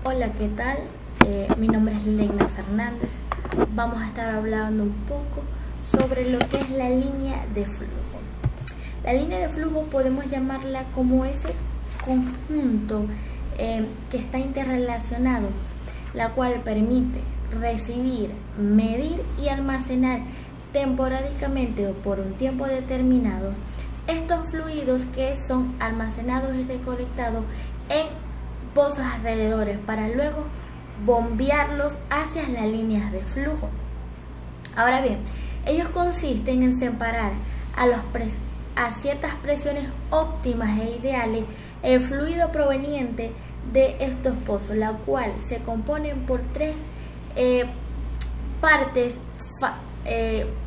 Hola, ¿qué tal? Mi nombre es Leina Fernández. Vamos a estar hablando un poco sobre lo que es la línea de flujo. La línea de flujo podemos llamarla como ese conjunto que está interrelacionado, la cual permite recibir, medir y almacenar temporalmente o por un tiempo determinado estos fluidos que son almacenados y recolectados en pozos alrededores para luego bombearlos hacia las líneas de flujo. Ahora bien, ellos consisten en separar a ciertas presiones óptimas e ideales el fluido proveniente de estos pozos, la cual se componen por tres partes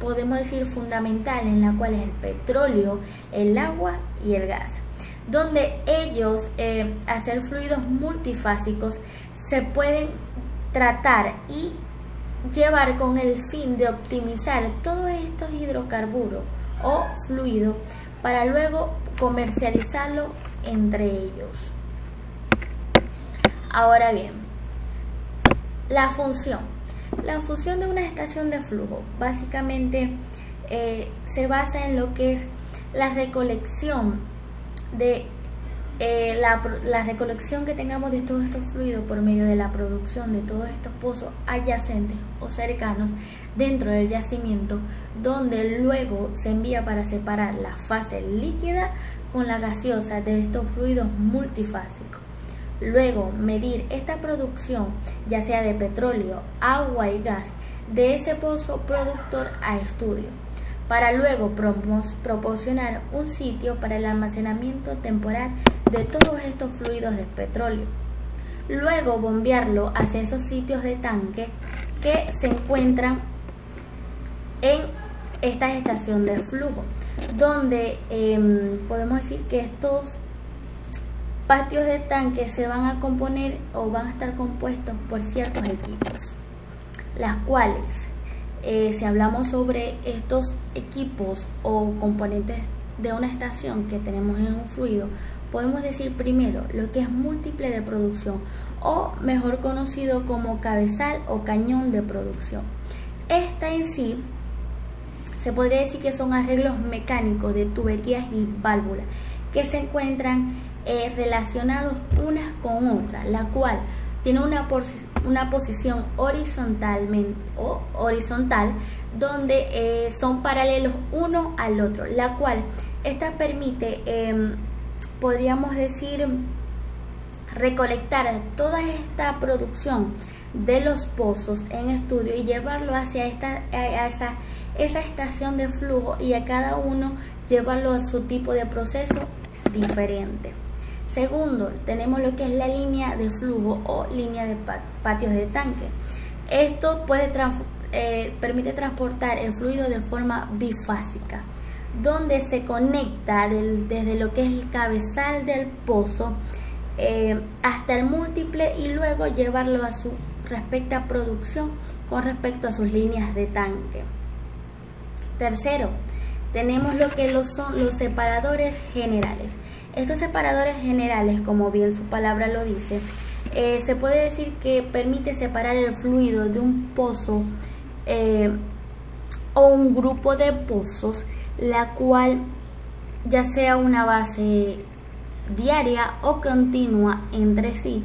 podemos decir fundamentales, en la cual es el petróleo, el agua y el gas, donde ellos al ser fluidos multifásicos se pueden tratar y llevar con el fin de optimizar todos estos hidrocarburos o fluidos para luego comercializarlo entre ellos. Ahora bien, la función de una estación de flujo básicamente se basa en lo que es la recolección de la recolección que tengamos de todos estos fluidos por medio de la producción de todos estos pozos adyacentes o cercanos dentro del yacimiento, donde luego se envía para separar la fase líquida con la gaseosa de estos fluidos multifásicos. Luego medir esta producción, ya sea de petróleo, agua y gas, de ese pozo productor a estudio, para luego proporcionar un sitio para el almacenamiento temporal de todos estos fluidos de petróleo. Luego bombearlo hacia esos sitios de tanque que se encuentran en esta estación de flujo, donde podemos decir que estos patios de tanque se van a componer o van a estar compuestos por ciertos equipos, las cuales si hablamos sobre estos equipos o componentes de una estación que tenemos en un fluido, podemos decir primero lo que es múltiple de producción, o mejor conocido como cabezal o cañón de producción. Esta en sí se podría decir que son arreglos mecánicos de tuberías y válvulas que se encuentran relacionados unas con otras, la cual tiene una posición horizontal, donde son paralelos uno al otro, la cual esta permite, podríamos decir, recolectar toda esta producción de los pozos en estudio y llevarlo hacia esa estación de flujo, y a cada uno llevarlo a su tipo de proceso diferente. Segundo, tenemos lo que es la línea de flujo o línea de patios de tanque. Esto permite transportar el fluido de forma bifásica, donde se conecta desde lo que es el cabezal del pozo hasta el múltiple, y luego llevarlo a su respectiva producción con respecto a sus líneas de tanque. Tercero, tenemos lo que son los separadores generales. Estos separadores generales, como bien su palabra lo dice, se puede decir que permite separar el fluido de un pozo o un grupo de pozos, la cual ya sea una base diaria o continua entre sí,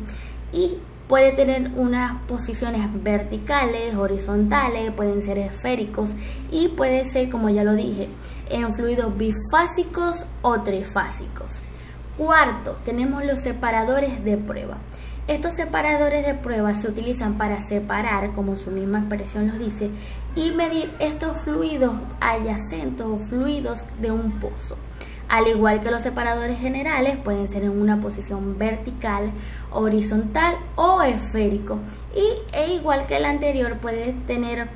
y puede tener unas posiciones verticales, horizontales, pueden ser esféricos, y puede ser, como ya lo dije, en fluidos bifásicos o trifásicos. Cuarto, tenemos los separadores de prueba. Estos separadores de prueba se utilizan para separar, como su misma expresión lo dice, y medir estos fluidos adyacentes o fluidos de un pozo. Al igual que los separadores generales, pueden ser en una posición vertical, horizontal o esférico. E igual que el anterior, puede tener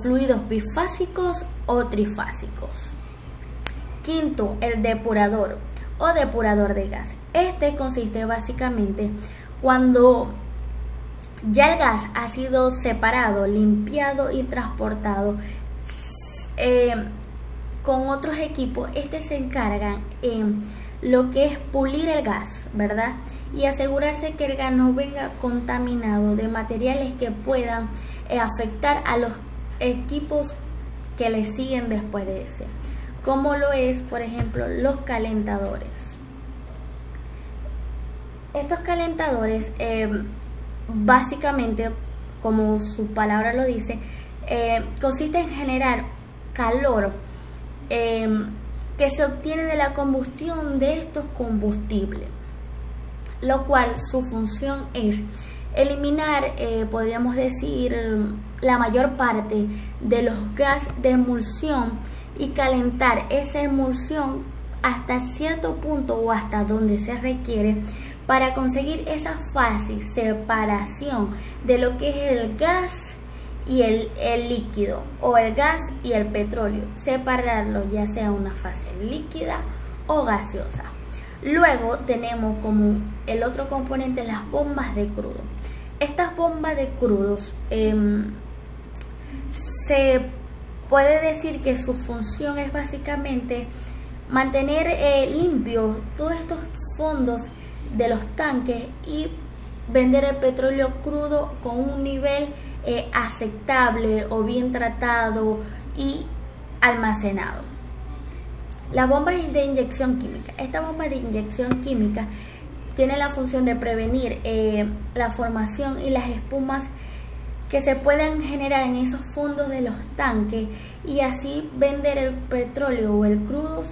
fluidos bifásicos o trifásicos. Quinto, el depurador o depurador de gas. Este consiste básicamente cuando ya el gas ha sido separado, limpiado y transportado con otros equipos. Se encargan en lo que es pulir el gas, ¿verdad? Y asegurarse que el gas no venga contaminado de materiales que puedan afectar a los equipos que le siguen después de ese, como lo es, por ejemplo, los calentadores. Estos calentadores, básicamente, como su palabra lo dice, consiste en generar calor que se obtiene de la combustión de estos combustibles, lo cual su función es eliminar, podríamos decir, la mayor parte de los gases de emulsión y calentar esa emulsión hasta cierto punto o hasta donde se requiere para conseguir esa fácil separación de lo que es el gas y el líquido, o el gas y el petróleo, separarlo ya sea una fase líquida o gaseosa. Luego tenemos como el otro componente las bombas de crudo. Estas bombas de crudos se puede decir que su función es básicamente mantener limpios todos estos fondos de los tanques y vender el petróleo crudo con un nivel aceptable o bien tratado y almacenado. La bomba de inyección química. Esta bomba de inyección química tiene la función de prevenir la formación y las espumas que se pueden generar en esos fondos de los tanques y así vender el petróleo o el crudo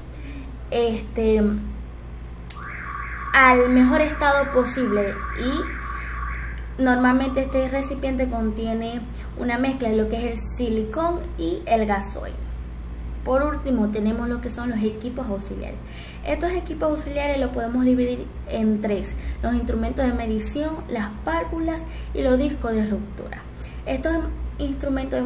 al mejor estado posible. Y normalmente este recipiente contiene una mezcla de lo que es el silicón y el gasoil. Por último tenemos lo que son los equipos auxiliares. Estos equipos auxiliares los podemos dividir en tres: los instrumentos de medición, las válvulas y los discos de ruptura. Estos instrumentos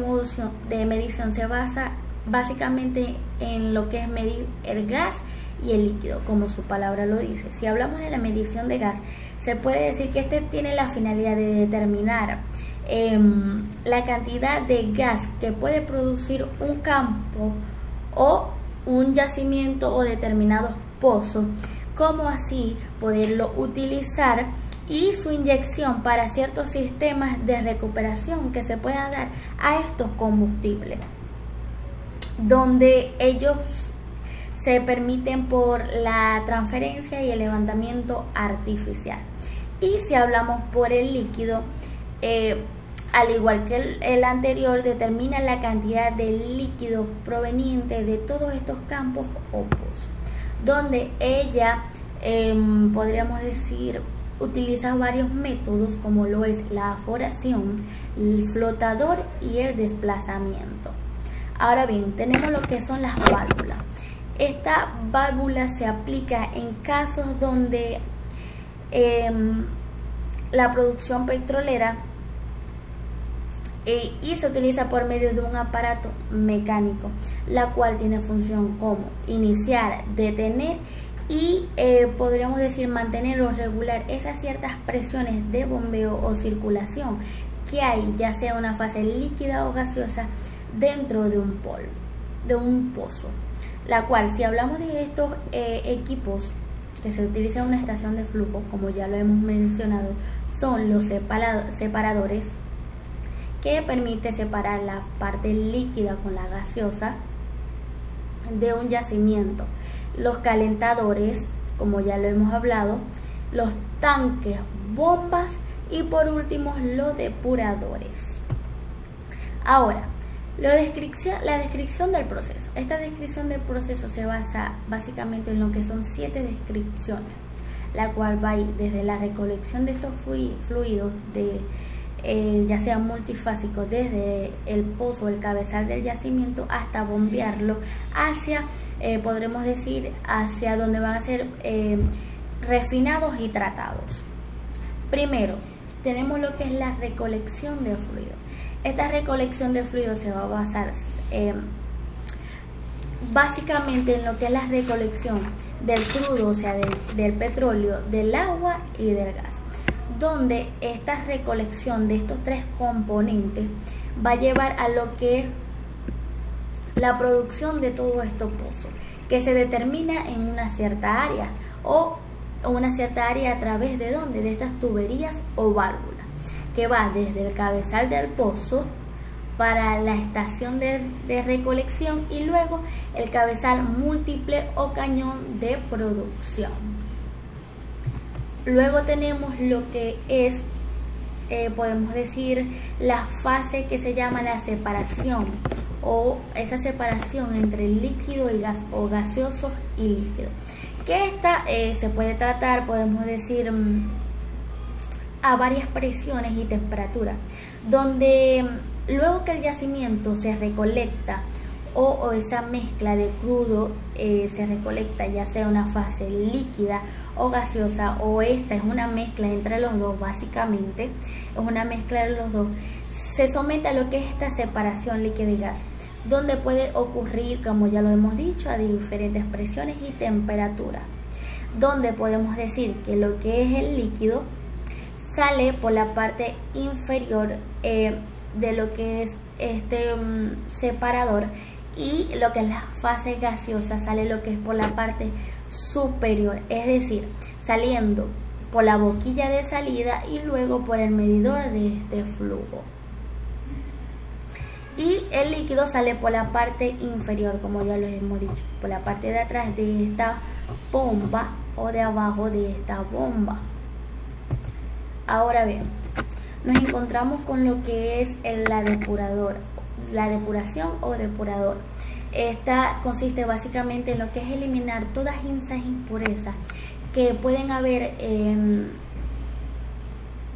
de medición se basan básicamente en lo que es medir el gas y el líquido, como su palabra lo dice. Si hablamos de la medición de gas, se puede decir que este tiene la finalidad de determinar la cantidad de gas que puede producir un campo o un yacimiento o determinados pozos, como así poderlo utilizar y su inyección para ciertos sistemas de recuperación que se puedan dar a estos combustibles, donde ellos se permiten por la transferencia y el levantamiento artificial. Y si hablamos por el líquido, al igual que el anterior, determina la cantidad de líquido proveniente de todos estos campos o pozos, donde ella, podríamos decir, utiliza varios métodos como lo es la aforación, el flotador y el desplazamiento. Ahora bien, tenemos lo que son las válvulas. Esta válvula se aplica en casos donde la producción petrolera y se utiliza por medio de un aparato mecánico, la cual tiene función como iniciar, detener y podríamos decir mantener o regular esas ciertas presiones de bombeo o circulación que hay, ya sea una fase líquida o gaseosa, dentro de un pozo, la cual, si hablamos de estos equipos que se utilizan en una estación de flujo, como ya lo hemos mencionado, son los separadores, que permite separar la parte líquida con la gaseosa de un yacimiento, los calentadores, como ya lo hemos hablado, los tanques, bombas y por último los depuradores. Ahora, la descripción del proceso. Esta descripción del proceso se basa básicamente en lo que son 7 descripciones, la cual va a ir desde la recolección de estos fluidos ya sea multifásico, desde el pozo, el cabezal del yacimiento, hasta bombearlo hacia, podremos decir, hacia donde van a ser refinados y tratados. Primero, tenemos lo que es la recolección de fluidos. Esta recolección de fluidos se va a basar básicamente en lo que es la recolección del crudo, o sea, del petróleo, del agua y del gas, donde esta recolección de estos 3 componentes va a llevar a lo que es la producción de todos estos pozos, que se determina en una cierta área o una cierta área a través de ¿dónde? De estas tuberías o válvulas, que va desde el cabezal del pozo para la estación de recolección y luego el cabezal múltiple o cañón de producción. Luego tenemos lo que es, podemos decir, la fase que se llama la separación, o esa separación entre el líquido y gas, o gaseoso y líquido, que esta se puede tratar, podemos decir, a varias presiones y temperaturas, donde luego que el yacimiento se recolecta o esa mezcla de crudo se recolecta, ya sea una fase líquida o gaseosa, o esta es una mezcla entre los dos, básicamente es una mezcla de los dos, se somete a lo que es esta separación líquido y gas, donde puede ocurrir, como ya lo hemos dicho, a diferentes presiones y temperaturas, donde podemos decir que lo que es el líquido sale por la parte inferior de lo que es este separador, y lo que es la fase gaseosa sale lo que es por la parte superior, es decir, saliendo por la boquilla de salida y luego por el medidor de este flujo. Y el líquido sale por la parte inferior, como ya lo hemos dicho, por la parte de atrás de esta bomba o de abajo de esta bomba. Ahora bien, nos encontramos con lo que es la depuración o depurador. Esta consiste básicamente en lo que es eliminar todas esas impurezas que pueden haber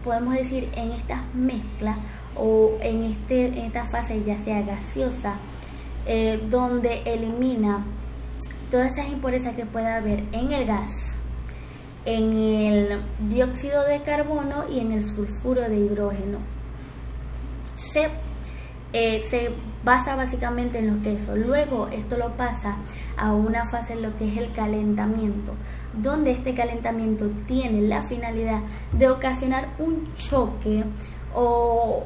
podemos decir, en estas mezclas o en esta fase, ya sea gaseosa, donde elimina todas esas impurezas que pueda haber en el gas, en el dióxido de carbono y en el sulfuro de hidrógeno. Se basa básicamente en los quesos. Luego esto lo pasa a una fase en lo que es el calentamiento, donde este calentamiento tiene la finalidad de ocasionar un choque, o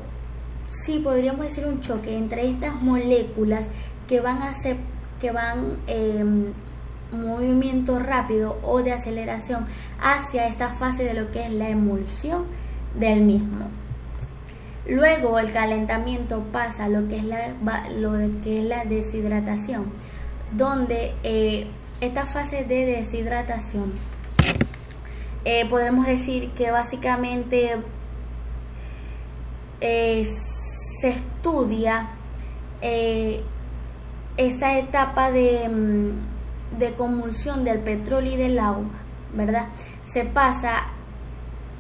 sí podríamos decir un choque entre estas moléculas que van a hacer movimiento rápido o de aceleración hacia esta fase de lo que es la emulsión del mismo. Luego el calentamiento pasa a lo que es la deshidratación, donde esta fase de deshidratación podemos decir que básicamente se estudia esa etapa de convulsión del petróleo y del agua, ¿verdad? Se pasa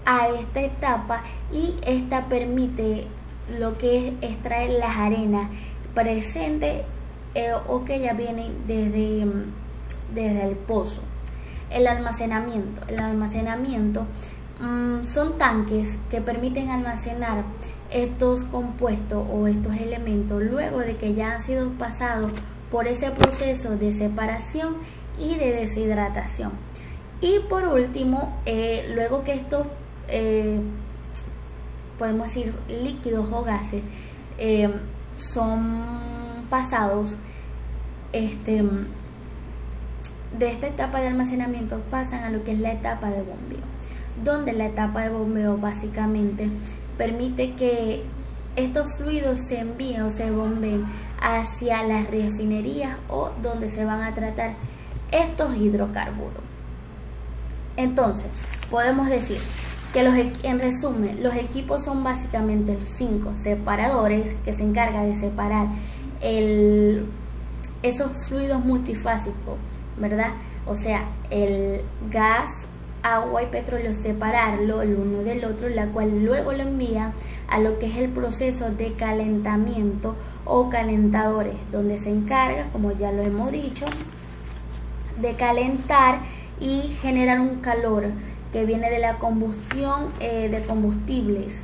a esta etapa y esta permite lo que es extraer las arenas presentes o que ya vienen desde el pozo. El almacenamiento son tanques que permiten almacenar estos compuestos o estos elementos luego de que ya han sido pasados por ese proceso de separación y de deshidratación. Y por último, luego que estos podemos decir líquidos o gases son pasados de esta etapa de almacenamiento, pasan a lo que es la etapa de bombeo, donde la etapa de bombeo básicamente permite que estos fluidos se envíen o se bombeen hacia las refinerías o donde se van a tratar estos hidrocarburos. Entonces podemos decir que en resumen, los equipos son básicamente 5 separadores que se encargan de separar esos fluidos multifásicos, ¿verdad? O sea, el gas, agua y petróleo, separarlo el uno del otro, la cual luego lo envían a lo que es el proceso de calentamiento o calentadores, donde se encarga, como ya lo hemos dicho, de calentar y generar un calor que viene de la combustión de combustibles,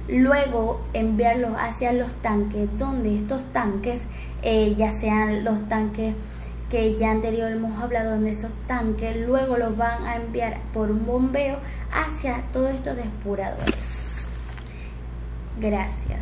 luego enviarlos hacia los tanques, donde estos tanques ya sean los tanques que ya anterior hemos hablado, donde esos tanques luego los van a enviar por un bombeo hacia todos estos depuradores. Gracias.